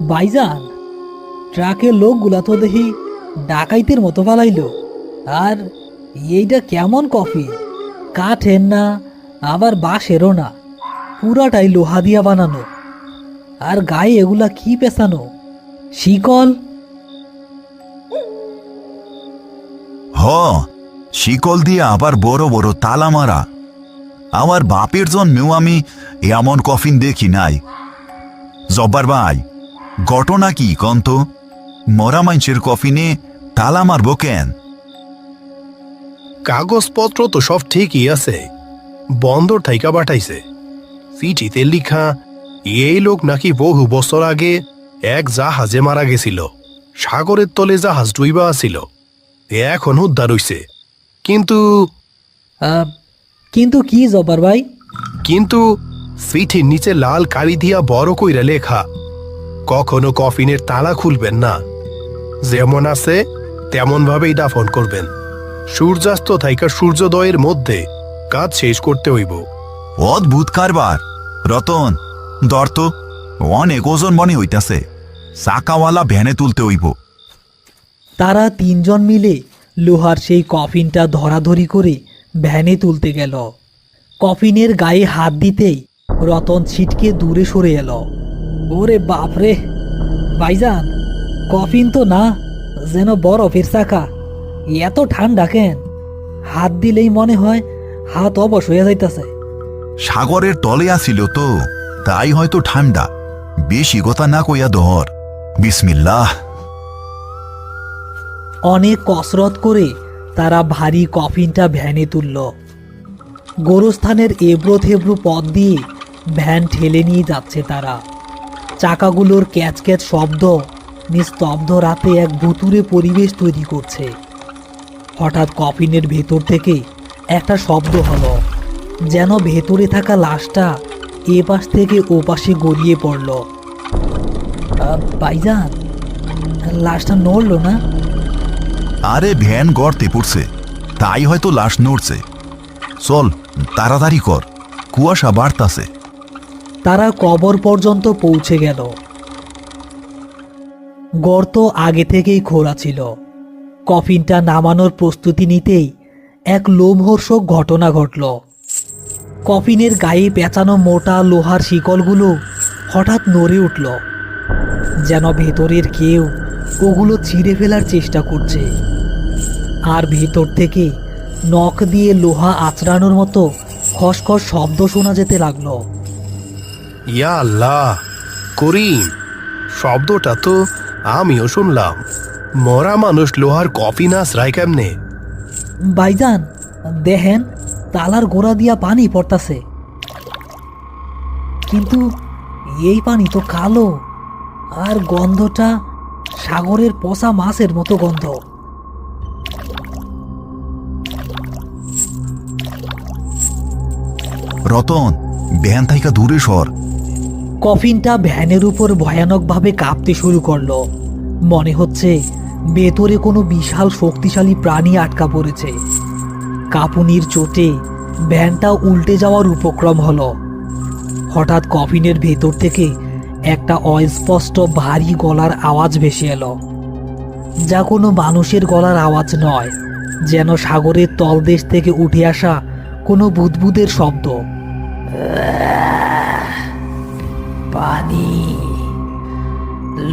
ভাইজান, ট্রাকের লোকগুলা তো দেখি ডাকাইতের মতো পালাইলো। আর এইটা কেমন কফি? কাঠের না, আবার বাঁশেরও না, পুরাটাই লোহা দিয়া বানানো। আর গায়ে এগুলা কি পেঁচানো? শিকল? হ, শিকল দিয়ে আবার বড় বড় তালা মারা। আমার বাপের জন্মেও আমি এমন কফিন দেখি নাই। জব্বার ভাই, ঘটনা কি কন্ত? মরা মাইনসের কফিনে তালা মারব কেন? কাগজপত্র তো সব ঠিকই আছে, বন্দর থাইকা পাঠাইছে। চিঠিতে লিখা এই লোক নাকি বহু বছর আগে এক জাহাজে মারা গেছিল। সাগরের তলে জাহাজ ডুইবা আছিল, এখন উদ্ধার হইছে। কিন্তু কিন্তু কি জব্বার ভাই? কিন্তু চিঠির নিচে লাল কালি দিয়া বড় কইরা লেখা, কখনো কফিনের তালা খুলবেন না, যেমন আছে তেমন ভাবেই দাফন করবেন। সূর্যাস্ত থাইকা সূর্যোদয়ের মধ্যে কাজ শেষ করতে হইব। অদ্ভুত কারবার। রতন, দর্ত অনেক ওজন মনে হইতাছে, চাকাওয়ালা ভ্যানে তুলতে হইব। তারা তিনজন মিলে লোহার সেই কফিনটা ধরাধরি করে ভ্যানে তুলতে গেল। কফিনের গায়ে হাত দিতেই রতন ছিটকে দূরে সরে এলো। ওরে বাপরে ভাইজান, কফিন তো না, যেন বরফের চাকা। এত ঠান্ডা কেন? হাত দিলেই মনে হয় হাত অবশ হয়ে যাইতেছে। সাগরের তলে আসিল তো, তাই হয়তো ঠান্ডা। বেশি কথা না কইয়া ধর। বিসমিল্লাহ। অনেক কসরত করে তারা ভারী কফিনটা ভ্যানে তুলল। গোরস্থানের এবড়ো থেবড়ো পথ দিয়ে ভ্যান ঠেলে নিয়ে যাচ্ছে তারা। চাকাগুলোর ক্যাচ ক্যাচ শব্দ নিস্তব্ধ রাতে এক ভুতুড়ে পরিবেশ তৈরি করছে। হঠাৎ কফিনের ভেতর থেকে একটা শব্দ হলো, যেন ভেতরে থাকা লাশটা এ পাশ থেকে ও পাশে গড়িয়ে পড়ল। ভাইজান, লাশটা নড়ল না? আরে ভ্যান গর্তে পড়ছে, তাই হয়তো লাশ নড়ছে। চল তাড়াতাড়ি কর, কুয়াশা বাড়তাছে। তারা কবর পর্যন্ত পৌঁছে গেল। গর্ত আগে থেকেই খোঁড়া ছিল। কফিনটা নামানোর প্রস্তুতি নিতেই এক লোমহর্ষক ঘটনা ঘটল। কফিনের গায়ে পেঁচানো মোটা লোহার শিকলগুলো হঠাৎ নড়ে উঠল, যেন ভেতরের কেউ ওগুলো ছিঁড়ে ফেলার চেষ্টা করছে। আর ভেতর থেকে নখ দিয়ে লোহা আঁচড়ানোর মতো খসখস শব্দ শোনা যেতে লাগলো। ইয়া আল্লাহ, করিম, শব্দটা তো আমিও শুনলাম। মরা মানুষ লোহার কফিন আশ্রায় কেমনে? ভাইজান, দেখেন তালার গোড়া দিয়া পানি পড়তাছে, কিন্তু এই পানি তো কালো, আর গন্ধটা সাগরের পচা মাছের মতো গন্ধ। রতন, ভ্যান থাইকা দূরে সর। কফিনটা ভ্যানের উপর ভয়ানকভাবে কাঁপতে শুরু করলো। মনে হচ্ছে ভেতরে কোনো বিশাল শক্তিশালী প্রাণী আটকা পড়েছে। কাঁপুনির চোটে ভ্যানটা উল্টে যাওয়ার উপক্রম হলো। হঠাৎ কফিনের ভেতর থেকে একটা অস্পষ্ট ভারী গলার আওয়াজ ভেসে এলো, যা কোনো মানুষের গলার আওয়াজ নয়, যেন সাগরের তলদেশ থেকে উঠে আসা কোনো বুদবুদের শব্দ। পানি,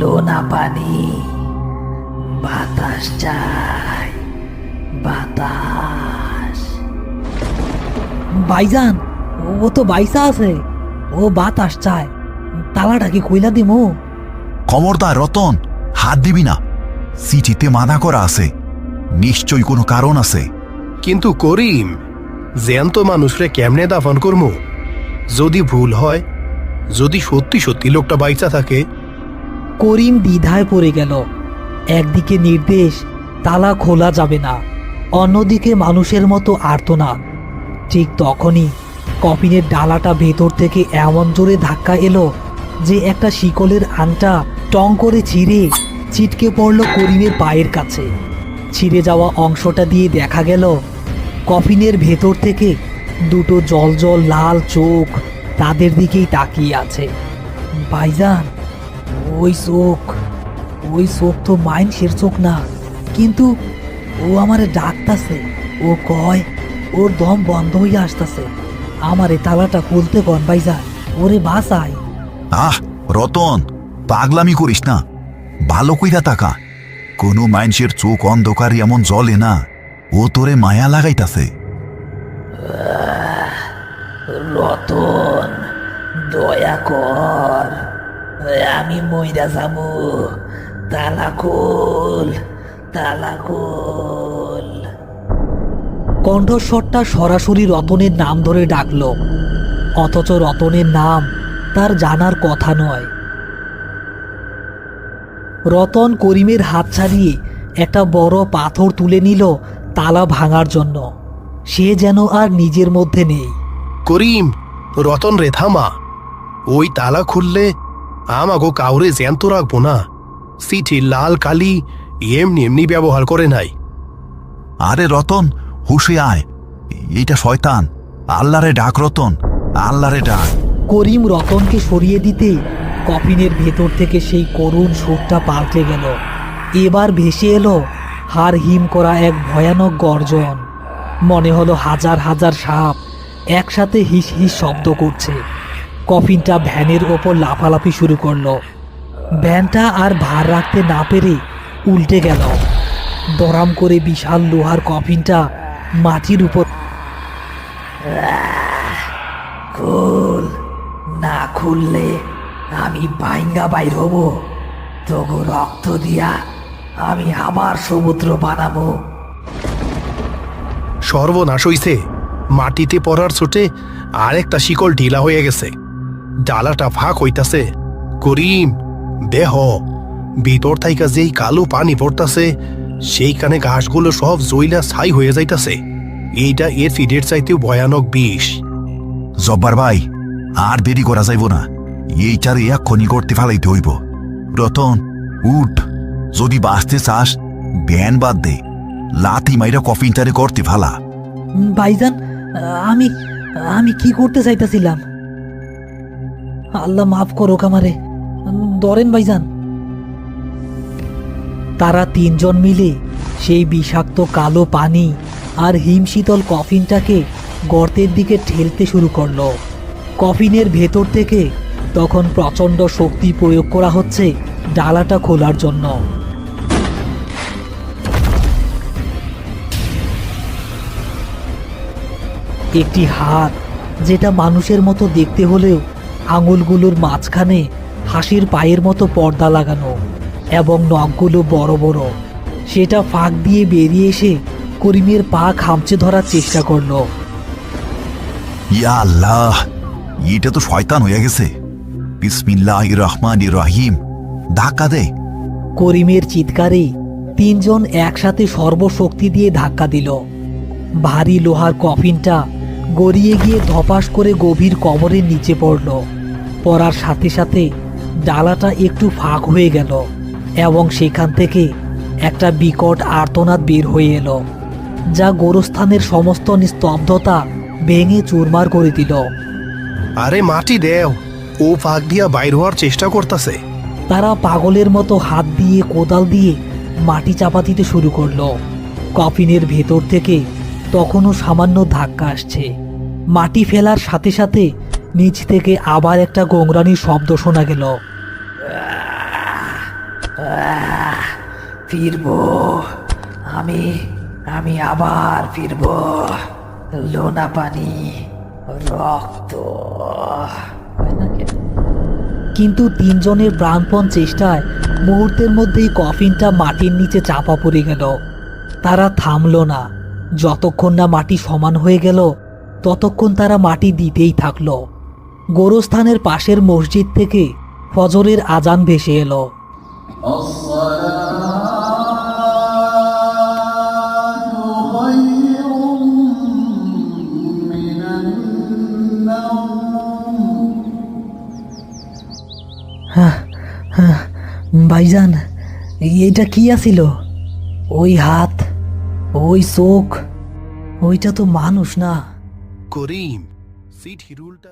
লোনা পানি, বাতাস চাই, বাতাস। ভাইজান, ও তো বাইসা আছে, ও বাতাস চায়। তালাটা কি কইলা দিমু? খবরদার রতন, হাত দিবি না। চিঠিতে মানা করা আছে, নিশ্চয়ই কোনো কারণ আছে। কিন্তু করিম, জ্যান্ত মানুষরে কেমনে দাফন করমু? যদি ভুল হয়, যদি সত্যি সত্যি লোকটা বাইচা থাকে? করিম দ্বিধায় পড়ে গেল। একদিকে নির্দেশ তালা খোলা যাবে না, অন্যদিকে মানুষের মতো আর্তনাদ। ঠিক তখনই কফিনের ডালাটা ভেতর থেকে এমন জোরে ধাক্কা এলো যে একটা শিকলের আংটা টং করে ছিঁড়ে ছিটকে পড়ল করিমের পায়ের কাছে। ছিঁড়ে যাওয়া অংশটা দিয়ে দেখা গেল কফিনের ভেতর থেকে দুটো জল জল লাল চোখ তাদের দিকেই তাকিয়ে আছে। ভাইজান, ওই চোখ ওই চোখ তো মাইনসের চোখ না, কিন্তু ও আমারে ডাকতাছে। ও কয় ওর দম বন্ধ হইয়া আসতাছে। আমারে তালাটা খুলতে কন ভাইজান, ওরে বাঁচাই। আহ রতন, পাগলামি করিস না, ভালো কইরা তাকা। কোনো মানুষের চোখ অন্ধকারে এমন জ্বলে না, ও তোরে মায়া লাগাইতাছে। রতন, দয়া কর, আমি মইরা যাবো। তালা খোল, তালা খোল। কণ্ঠস্বরটা সরাসরি রতনের নাম ধরে ডাকলো, অথচ রতনের নাম তার জানার কথা নয়। রতন করিমের হাত ছাড়িয়ে একটা বড় পাথর তুলে নিল তালা ভাঙার জন্য। সে যেন আর নিজের মধ্যে নেই। করিম, রতন রে থামা। ওই তালা খুললে আমাগো কাউরে জ্যান্ত রাখবো না। চিঠি লাল কালি এমনি এমনি ব্যবহার করে নাই। আরে রতন, হুশে আয়, এইটা শয়তান। আল্লাহরে ডাক রতন, আল্লাহরে ডাক। করিম রতনকে সরিয়ে দিতে কফিনের ভেতর থেকে সেই করুণ সুরটা পাল্টে গেল। এবার ভেসে এলো হাড় হিম করা এক ভয়ানক গর্জন। মনে হলো হাজার হাজার সাপ একসাথে হিস হিস শব্দ করছে। কফিনটা ভ্যানের ওপর লাফালাফি শুরু করলো। ভ্যানটা আর ভার রাখতে না পেরে উল্টে গেল। দরাম করে বিশাল লোহার কফিনটা মাটির উপর। খুল, না খুললে আমি বাইঙ্গা বাইর হব। তবু রক্ত দিয়া আমি আবার সমুদ্র বানাবো। সর্বনাশ হইছে। মাটিতে পড়ার ছোটে আরেকটা শিকল ঢিলা হয়ে গেছে। ডালাটা ফাঁক হইতাছে। করিম, দেহ ভিতর থাইকা যেই কালো পানি পড়তাছে, সেইখানে ঘাসগুলো সব জইলা ছাই হয়ে যাইতাছে। এইটা এর ফিডের চাইতেও ভয়ানক বিষ। জব্বার ভাই, আর দেরি করা যাইব না, এইটারে এক্ষুনি করতে ফেলাইতে হইব। রতন, উঠ, যদি বাঁচতে চাস ব্যান বাদ দে, লাথি মাইরা কফিনটারে করতে ফেলা। ভাইজান, আমি আমি কি করতে চাইতেছিলাম? আল্লাহ মাফ করো আমারে, ধরেন ভাইজান। তারা তিনজন মিলে সেই বিষাক্ত কালো পানি আর হিমশীতল কফিনটাকে গর্তের দিকে ঠেলতে শুরু করলো। কফিনের ভেতর থেকে তখন প্রচণ্ড শক্তি প্রয়োগ করা হচ্ছে ডালাটা খোলার জন্য। একটি হাত, যেটা মানুষের মতো দেখতে হলেও আঙুলগুলোর মাঝখানে হাসির পায়ের মতো পর্দা লাগানো এবং নখগুলো বড় বড়, সেটা ফাঁক দিয়ে বেরিয়ে এসে করিমের পা খামচে ধরার চেষ্টা করলো। ইয়া আল্লাহ, এটা তো শয়তান হয়ে গেছে। বিসমিল্লাহির রহমানির রহিম, ধাক্কা দে। করিমের চিৎকারে তিনজন একসাথে সর্বশক্তি দিয়ে ধাক্কা দিল। ভারী লোহার কফিনটা গড়িয়ে গিয়ে ধপাস করে গভীর কবরের নিচে পড়ল। পড়ার সাথে সাথে ডালাটা একটু ফাঁক হয়ে গেল এবং সেখান থেকে একটা বিকট আর্তনাদ বের হয়ে এলো, যা গোরস্থানের সমস্ত নিস্তব্ধতা ভেঙে চুরমার করে দিল। আরে মাটি দেও, ও ফাঁক দিয়া বাইর হওয়ার চেষ্টা করতাছে। তারা পাগলের মতো হাত দিয়ে কোদাল দিয়ে মাটি চাপা দিতে শুরু করলো। কফিনের ভেতর থেকে তখনও সামান্য ধাক্কা আসছে। মাটি ফেলার সাথে সাথে নিচ থেকে আবার একটা গোংরানির শব্দ শোনা গেল। ফিরবো, আমি আমি আবার ফিরবো। লোনা পানি, রক্ত। কিন্তু তিনজনের প্রাণপণ চেষ্টায় মুহূর্তের মধ্যেই কফিনটা মাটির নিচে চাপা পড়ে গেল। তারা থামলো না। যতক্ষণ না মাটি সমান হয়ে গেল ততক্ষণ তারা মাটি দিতেই থাকলো। গোরস্থানের পাশের মসজিদ থেকে ফজরের আজান ভেসে এলো। ভাইজান, এটা কি আছিল? ওই হাত, ওই চোখ, ওইটা তো মানুষ না। করিম, সিট হিরুলটা